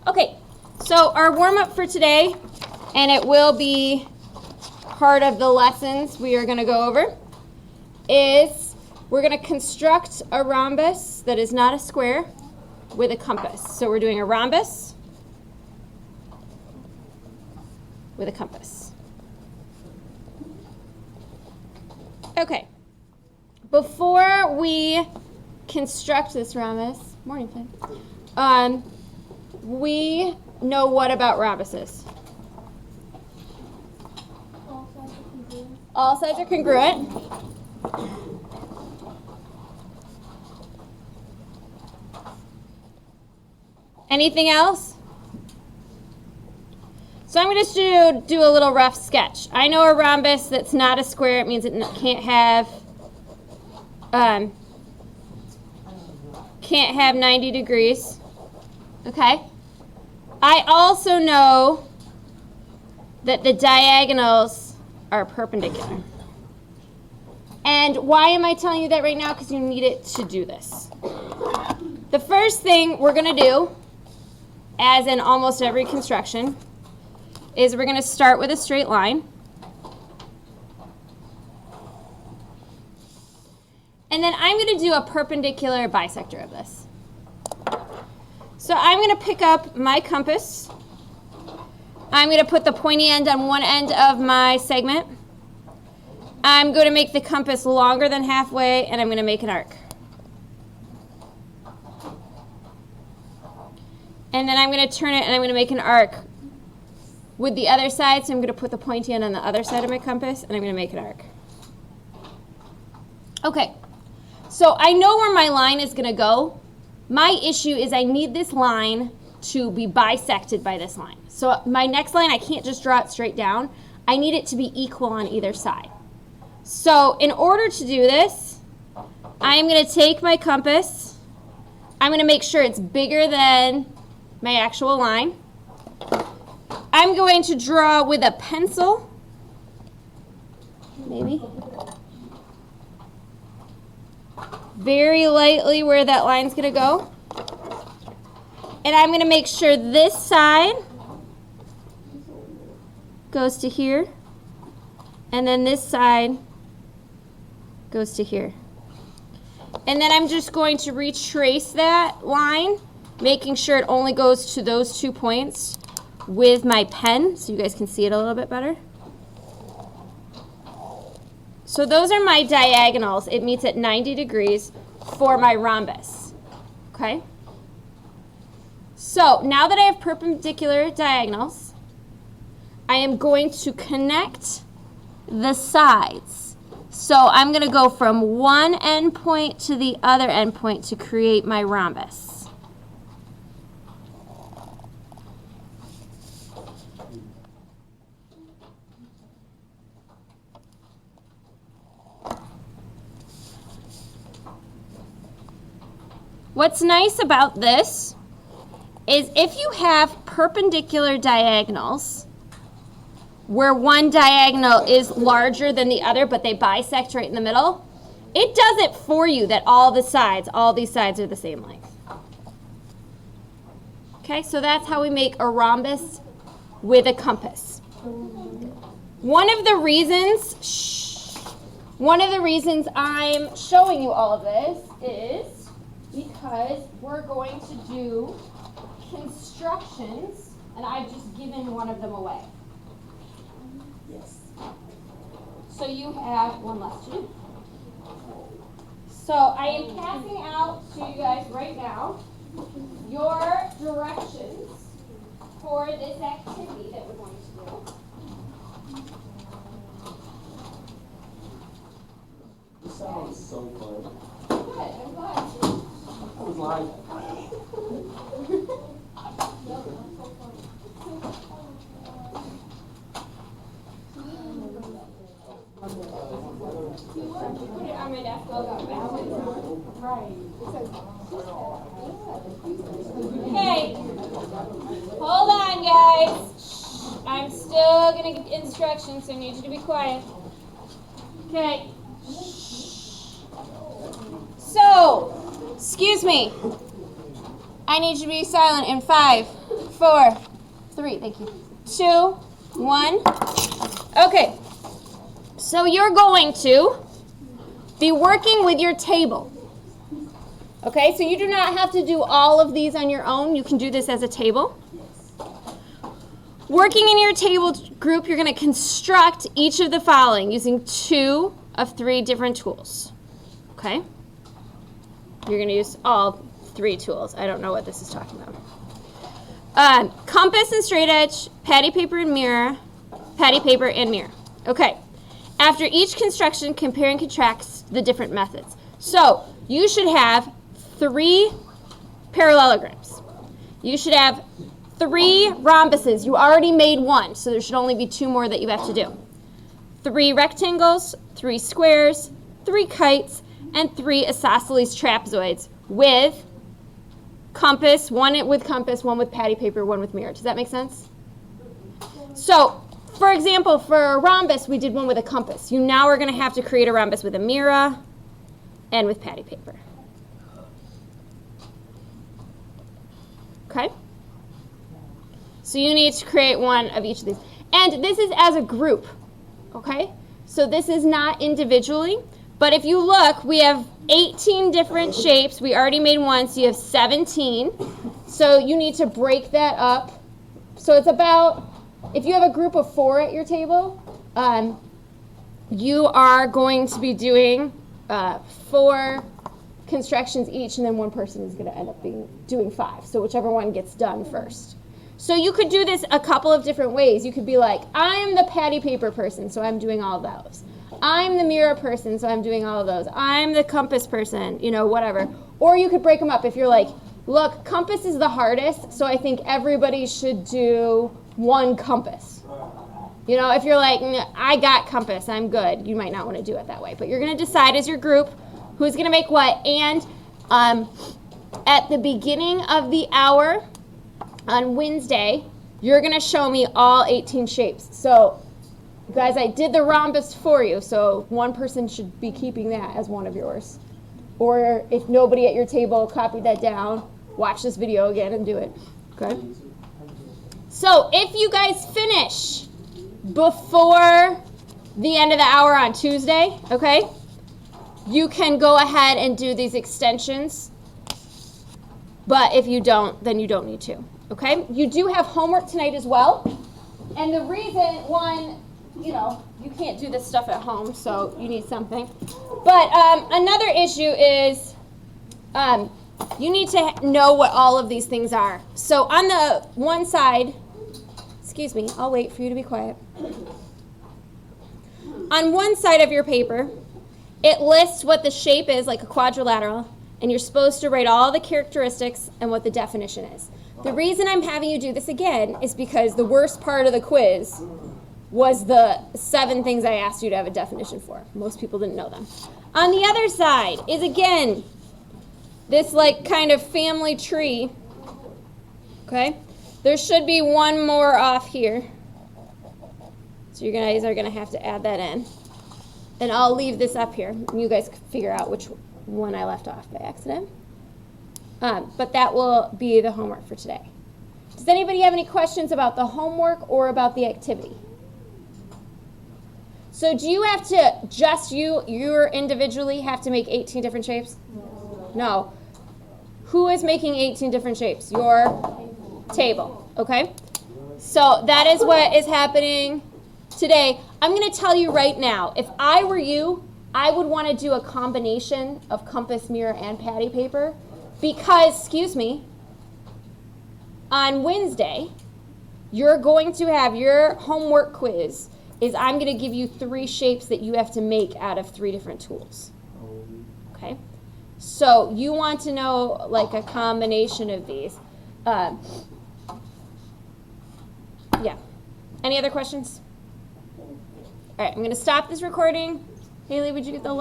Okay, so our warm-up for today, and it will be part of the lessons we are going to go over, is we're going to construct a rhombus that is not a square with a compass. So we're doing a rhombus with a compass. Okay, before we construct this rhombus, morning, Flynn, we know what about rhombuses? All sides are congruent. Anything else? So I'm going to do a little rough sketch. I know a rhombus that's not a square. It means it can't have 90 degrees. Okay? I also know that the diagonals are perpendicular. And why am I telling you that right now? Because you need it to do this. The first thing we're going to do, as in almost every construction, is we're going to start with a straight line. And then I'm going to do a perpendicular bisector of this. So I'm going to pick up my compass. I'm going to put the pointy end on one end of my segment. I'm going to make the compass longer than halfway, and I'm going to make an arc. And then I'm going to turn it, and I'm going to make an arc with the other side. So I'm going to put the pointy end on the other side of my compass, and I'm going to make an arc. Okay, so I know where my line is going to go. My issue is I need this line to be bisected by this line. So my next line, I can't just draw it straight down. I need it to be equal on either side. So in order to do this, I'm going to take my compass. I'm going to make sure it's bigger than my actual line. I'm going to draw with a pencil, maybe, very lightly where that line's going to go. And I'm going to make sure this side goes to here, and then this side goes to here. And then I'm just going to retrace that line, making sure it only goes to those 2 points with my pen, so you guys can see it a little bit better. So those are my diagonals. It meets at 90 degrees for my rhombus. Okay? So now that I have perpendicular diagonals, I am going to connect the sides. So I'm going to go from one end point to the other end point to create my rhombus. What's nice about this is if you have perpendicular diagonals, where one diagonal is larger than the other, but they bisect right in the middle, it does it for you that all these sides are the same length. Okay, so that's how we make a rhombus with a compass. One of the reasons I'm showing you all of this is because we're going to do constructions, and I've just given one of them away. Yes. So you have one left to do. So I am passing out to you guys right now your directions for this activity that we're going to do. This sounds so fun. Good, I'm glad. I was like, Put it on my desk. Okay, hold on, guys. I'm still going to give instructions, so I need you to be quiet. Okay. So, excuse me. I need you to be silent in 5, 4, 3, thank you. 2, 1. Okay, so you're going to be working with your table. Okay, so you do not have to do all of these on your own. You can do this as a table. Working in your table group, you're going to construct each of the following using 2 of 3 different tools. Okay? You're going to use all 3 tools. I don't know what this is talking about. Compass and straight edge, patty paper and mirror, patty paper and mirror. Okay. After each construction, compare and contrast the different methods. So you should have 3 parallelograms. You should have 3 rhombuses. You already made 1, so there should only be 2 more that you have to do. 3 rectangles, 3 squares, 3 kites, and 3 isosceles trapezoids with compass, 1 with compass, 1 with patty paper, 1 with mirror. Does that make sense? So, for example, for a rhombus, we did 1 with a compass. You now are going to have to create a rhombus with a mirror and with patty paper. Okay? So you need to create 1 of each of these. And this is as a group, okay? So this is not individually. But if you look, we have 18 different shapes. We already made 1, so you have 17. So you need to break that up. So it's about, if you have a group of 4 at your table, you are going to be doing 4 constructions each, and then 1 person is going to end up doing 5. So whichever one gets done first. So you could do this a couple of different ways. You could be like, I'm the patty paper person, so I'm doing all of those. I'm the mirror person, so I'm doing all of those. I'm the compass person, you know, whatever. Or you could break them up if you're like, look, compass is the hardest, so I think everybody should do 1 compass. You know, if you're like, I got compass, I'm good, you might not want to do it that way. But you're going to decide as your group who's going to make what. And at the beginning of the hour on Wednesday, you're going to show me all 18 shapes. So, guys, I did the rhombus for you, so 1 person should be keeping that as 1 of yours. Or if nobody at your table copied that down, watch this video again and do it. Okay? So, if you guys finish before the end of the hour on Tuesday, okay, you can go ahead and do these extensions. But if you don't, then you don't need to. Okay? You do have homework tonight as well. And the reason, one, you know, you can't do this stuff at home, so you need something. But another issue is you need to know what all of these things are. So on the one side, excuse me, I'll wait for you to be quiet. On one side of your paper, it lists what the shape is, like a quadrilateral, and you're supposed to write all the characteristics and what the definition is. The reason I'm having you do this again is because the worst part of the quiz was the 7 things I asked you to have a definition for. Most people didn't know them. On the other side is, again, this like kind of family tree. Okay? There should be 1 more off here. So you guys are going to have to add that in. And I'll leave this up here. And you guys can figure out which one I left off by accident. But that will be the homework for today. Does anybody have any questions about the homework or about the activity? So do you have to, just you individually have to make 18 different shapes? No. Who is making 18 different shapes? Your table, okay? So that is what is happening today. I'm going to tell you right now, if I were you, I would want to do a combination of compass, mirror, and patty paper because, excuse me, on Wednesday, you're going to have your homework quiz is I'm going to give you 3 shapes that you have to make out of 3 different tools. Okay? So you want to know like a combination of these. Yeah. Any other questions? All right, I'm going to stop this recording. Haley, would you get the